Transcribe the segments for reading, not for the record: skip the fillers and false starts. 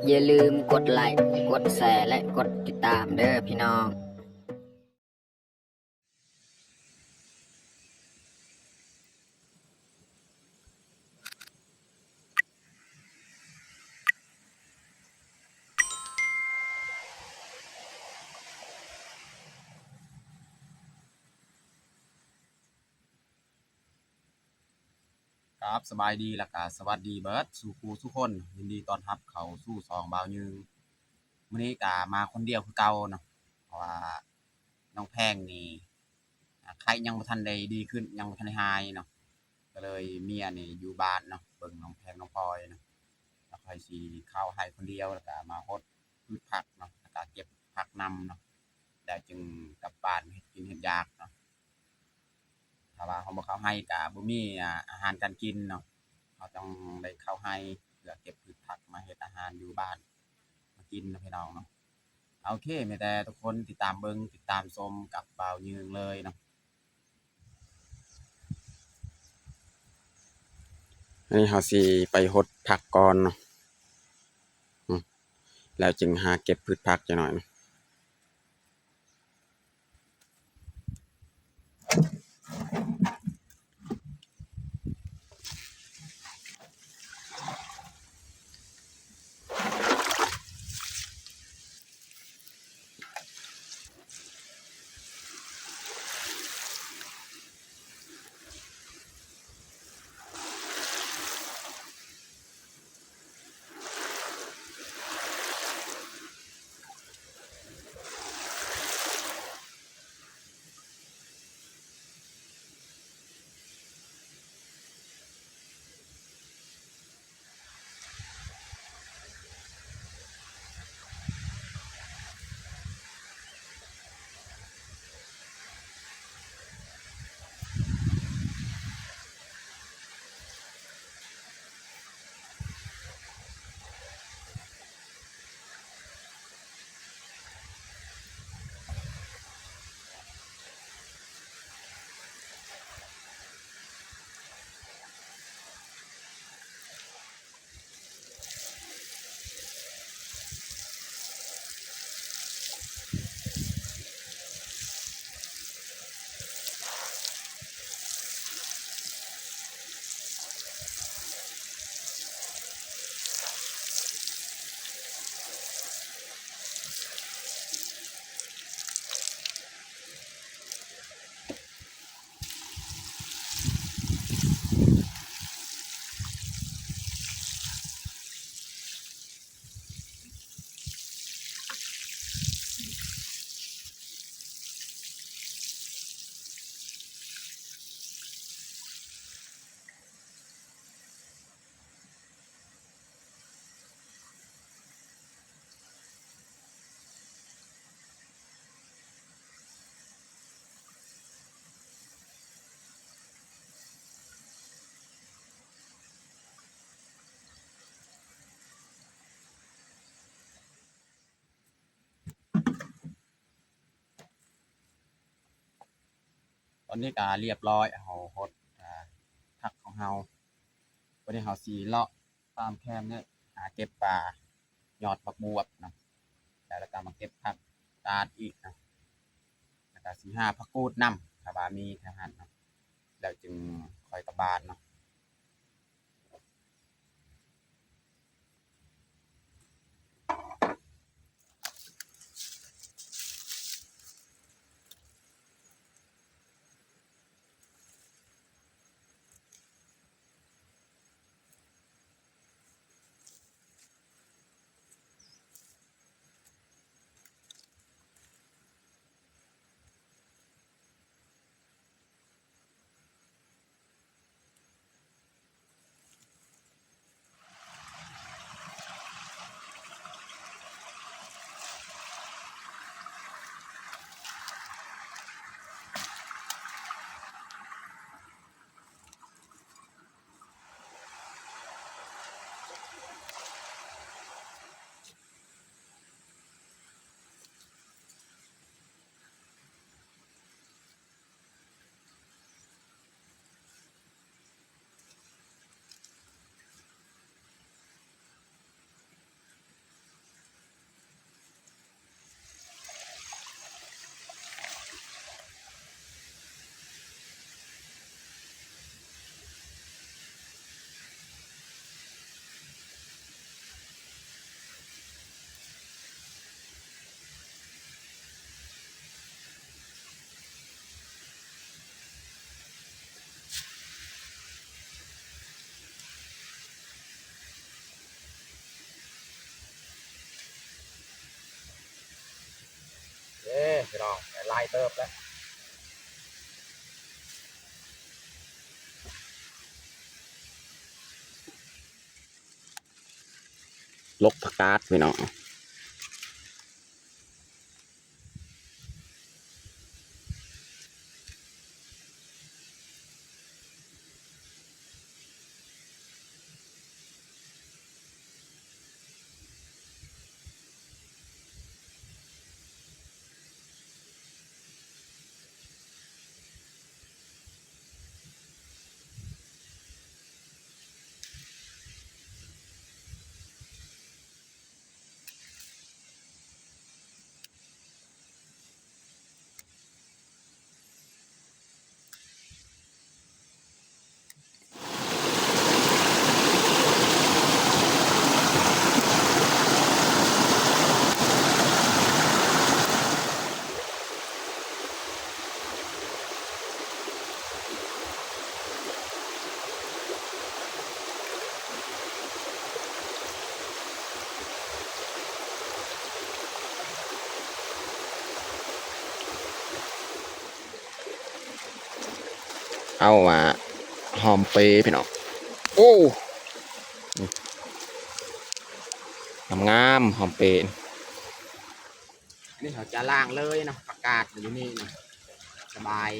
อย่าลืมกดไลค์กดแชร์และกดติดตามเด้อพี่น้องครับสบายดีแล้วก็สวัสดีเบิร์ดสู่ครูทุกคนยินดีต้อนรับเข้าสู่สองบ่าวยืงมื้อนี้ก็มาคนเดียวคือเก่าเนาะเพราะว่าน้องแพงนี่ไข้ยังบ่ทันได้ดีขึ้นยังบ่ทันได้หายเนาะก็เลยเมียนี่อยู่บ้านเนาะเบิ่งน้องแพงน้องพลอยเนาะแล้วค่อยสิเข้าให้คนเดียวแล้วก็มาฮดพืชผักเนาะแล้วก็เก็บผักนำเนาะแล้วจึงกลับบ้านเฮ็ดกินเฮ็ดอยากเนาะถ้าว่าเราบ่เข้าให้ก็บ่มีอาหารการกินเนาะ เราต้องได้เข้าให้เพื่อเก็บพืชผักมาเฮ็ดอาหารอยู่บ้านมากินนะพี่น้องเนาะโอเคมีแต่ทุกคนติดตามเบิ่งติดตามชมกับบ่าวยืงเลยเนาะอันนี้เราสิไปหดผักก่อนเนาะแล้วจึงหาเก็บพืชผักจักหน่อยเนาะตอนนี้ก็เรียบร้อยเฮาหดผักของเฮาวันนี้เฮาสิเลาะตามแคมป์เนี่ยหาเก็บปลายอดบักบวบเนาะแล้วก็มาเก็บผักกาดอีกเนาะแล้วก็สิหาผักกูดนำถ้าว่ามีทหารเนาะแล้วจึงค่อยกลับบ้านเนาะ เติบแล้วลกผักกาดพี่น้องเอาว่าหอมเปย์พี่น้องโอ้งามหอมเปย์นี่เขาจะล่างเลยเนาะผักกาดอยู่นี่เนาะสบาย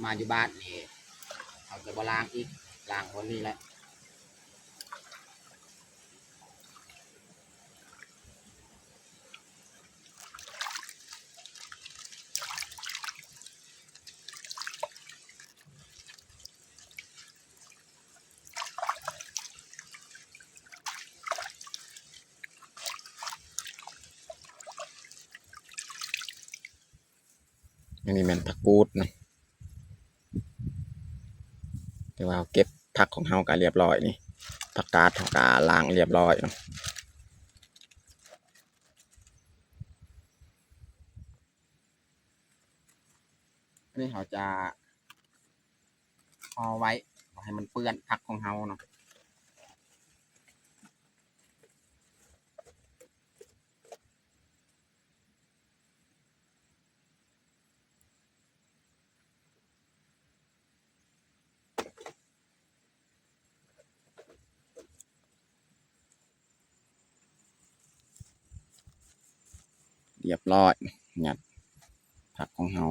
มาอยู่บ้านนี่เขาจะบ่ล้างอีกล้างคนนี้แหละอันนี้แม่นผักกูดนะแต่ว่าเก็บผักของเฮากันเรียบร้อยนี่ผักกาดของกาล้างเรียบร้อยเนาะอันนี้เขาจะห่อไว้ให้มันเปื้อนผักของเฮาเนาะเรียบร้อยหยัดผักของเฮา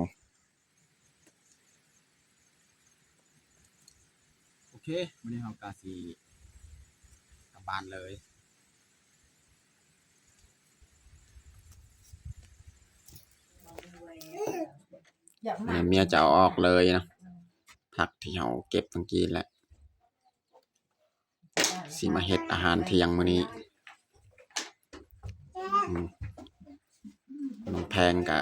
โอเควันนี้เรากาสีกลับบ้านเลยเมียจะเอาออกเลยนะผักที่เราเก็บเมื่อกี้แหละสิมาเฮ็ดอาหารเที่ยงมื้อนี้มันแพงกะ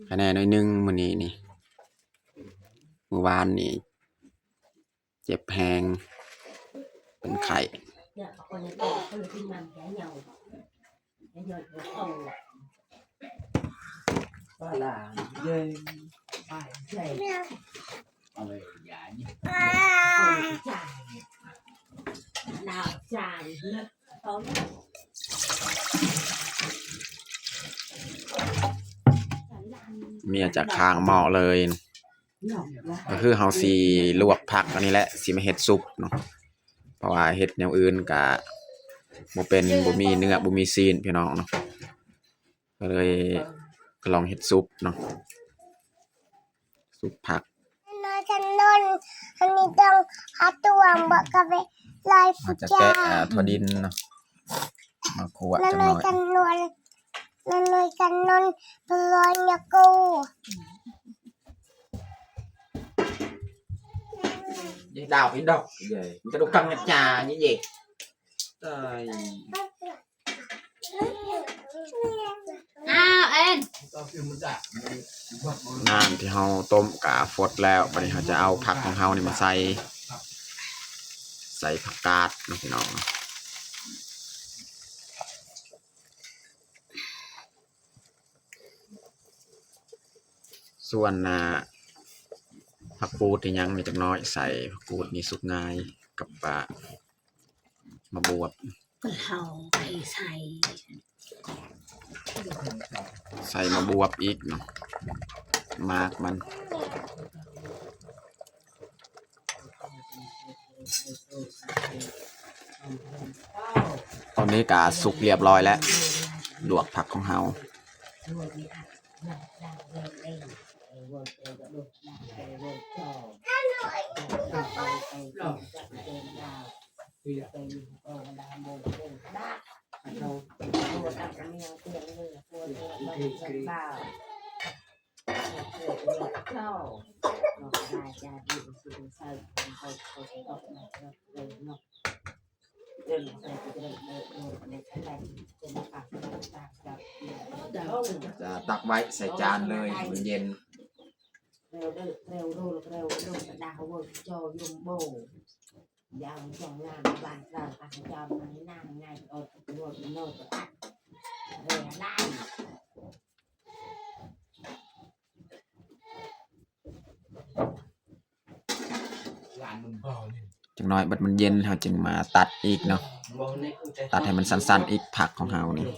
คะแนนน้อยนึงมื้อนี้นี่เมื่อวานนี่เจ็บแพงเป็นไข้ba là dê bài dê ơi dạ nhỉ nào dài tối เมียจะค้างหม้อเลยก็คือเฮาสิลวกผักอันนี้แหละสิมาเฮ็ดซุปเนาะเพราะว่าเฮ็ดแนวอื่นก็บ่เป็นบ่มีเนื้อบ่มีซีนพี่น้องเนาะก็เลยลองเฮ็ดซุปเนาะซุปผักฉันนอนอันนี้ต้องหัดตัวบอกกับไปลายฟุต จะ จ้า แกะถั่วดินเนาะมาคั่วจังหน่อย กันนอนนั่นเลยกันนอนปลอยยากู đào cái độc vậy cái độc căng trà như vậy trời อ้าวเอ็น น้ำที่เฮาต้มกะฟดแล้วบัดนี้เฮาจะเอาผักของเฮานี่มาใส่ผักกาดเนาะพี่น้องส่วนผักกูดที่ยังมีจักน้อยใส่ผักกูดนี่สุกง่ายกับมาบวบ ก็เฮาไปใส่ ใส่มาบวบอีกนะมากมันตอนนี้กาสุกเรียบร้อยแล้วลวกผักของเฮาจะตักไว้ใส่จานเลยมันเย็นจังน้อยบัดมันเย็นเราจึงมาตัดอีกเนาะตัดให้มันสั้นๆอีกผักของเรานี่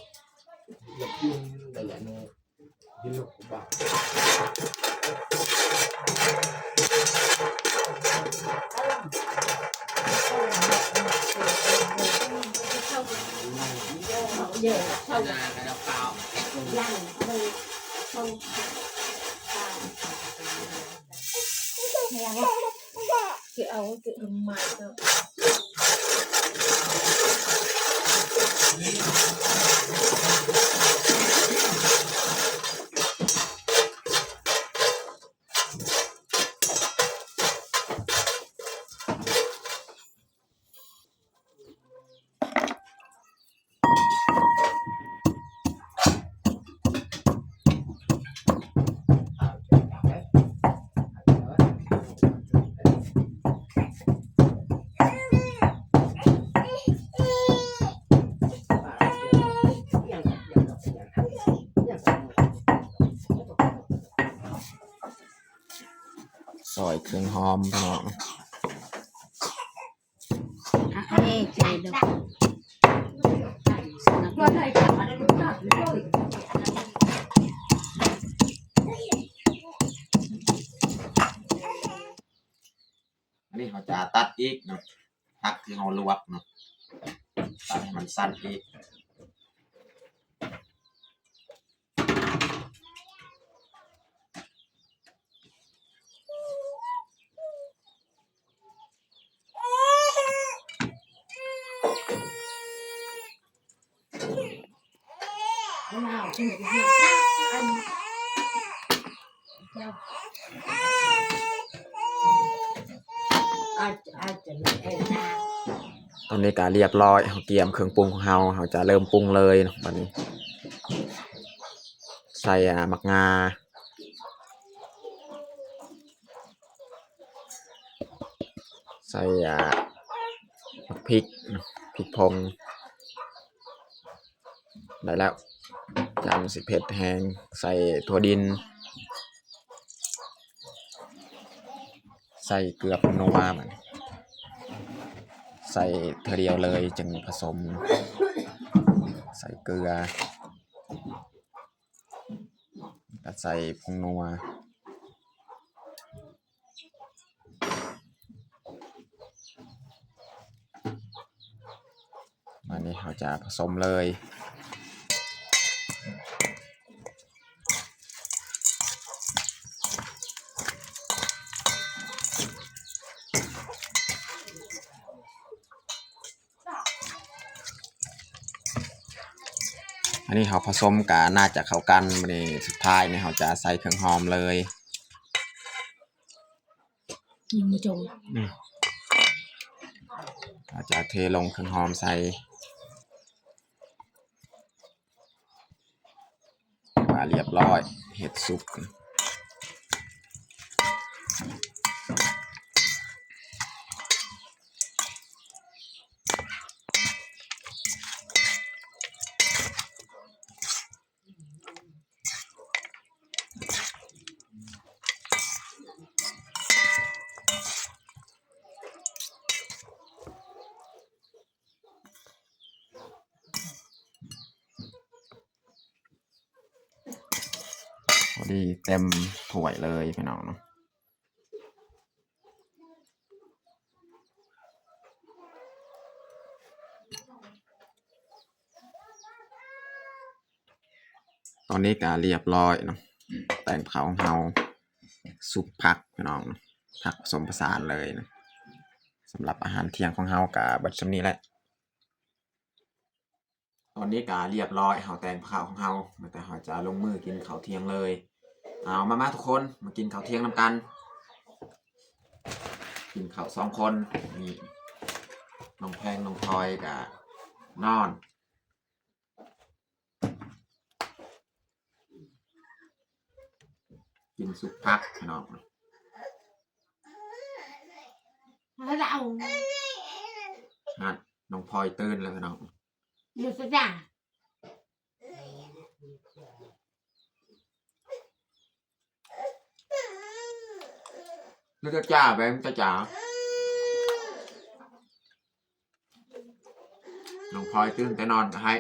ซอยเครื่องหอมพี่น้องอันนี้เขาจะตัดอีกเนาะผักที่เราลวกเนาะตัดให้มันสั้นอีกตอนนี้ก็เรียบร้อยเขาเตรียมเครื่องปรุงของเราจะเริ่มปรุงเลยเนาะวันนี้ใส่หมักงาใส่พริกพงได้แล้วจานสิเผ็ดแห้งใส่ถั่วดินใส่เกลือผงนัวมันใส่เทเดียวเลยจึงผสมใส่เกลือก็ใส่ผงนัววันนี้เราจะผสมเลยอันนี้เราผสมกับน่าจะเข้ากันวันนี้สุดท้ายเนี่ยเราจะใส่เครื่องหอมเลยเราจะเทลงเครื่องหอมใส่ว่าเรียบร้อยเห็ดสุก ดีเต็มถ้วยเลยพี่น้องเนาะตอนนี้ก็เรียบร้อยเนาะแต่งเผาของเราสุกผักพี่น้องเนาะผักผสมผสานเลยนะสำหรับอาหารเที่ยงของเรากับบัดซำนี้แหละตอนนี้ก็เรียบร้อยเราแต่งข้าวของเราแต่เราจะลงมือกินข้าวเที่ยงเลยเอามาทุกคนมากินข้าวเที่ยงนำกันกินข้าว2 คนนี่น้องแพงน้องพลอยกับนอนกินสุกผักพี่น้อง เรา ฮัดน้องพลอยตื่นแล้วพี่น้อง เดี๋ยวจะด่า แล้วจะจ้าไปมันจะจ๋าน้องพลอยตื่นแต่นอนก็ให้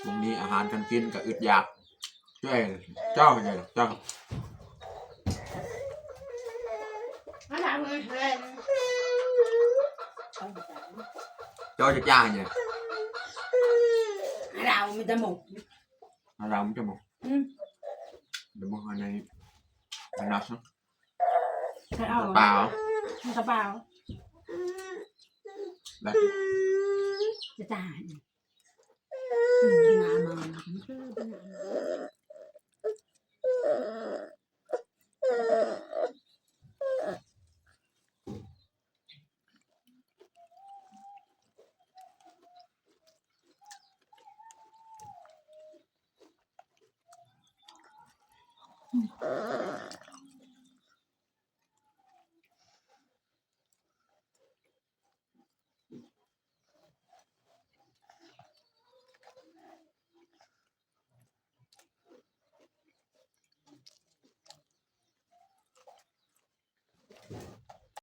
ตรงนี้อาหารการกินก็อึดอยากช่วยเจ้าไงเจ้า เราเงินเดือน เจ้าจะจ้าไง เราไม่จะหมก เราไม่จะบอกเดี๋ยวบอกในนัส เรา เปล่า กระเป๋า แล้ว จะจ่ายงานมา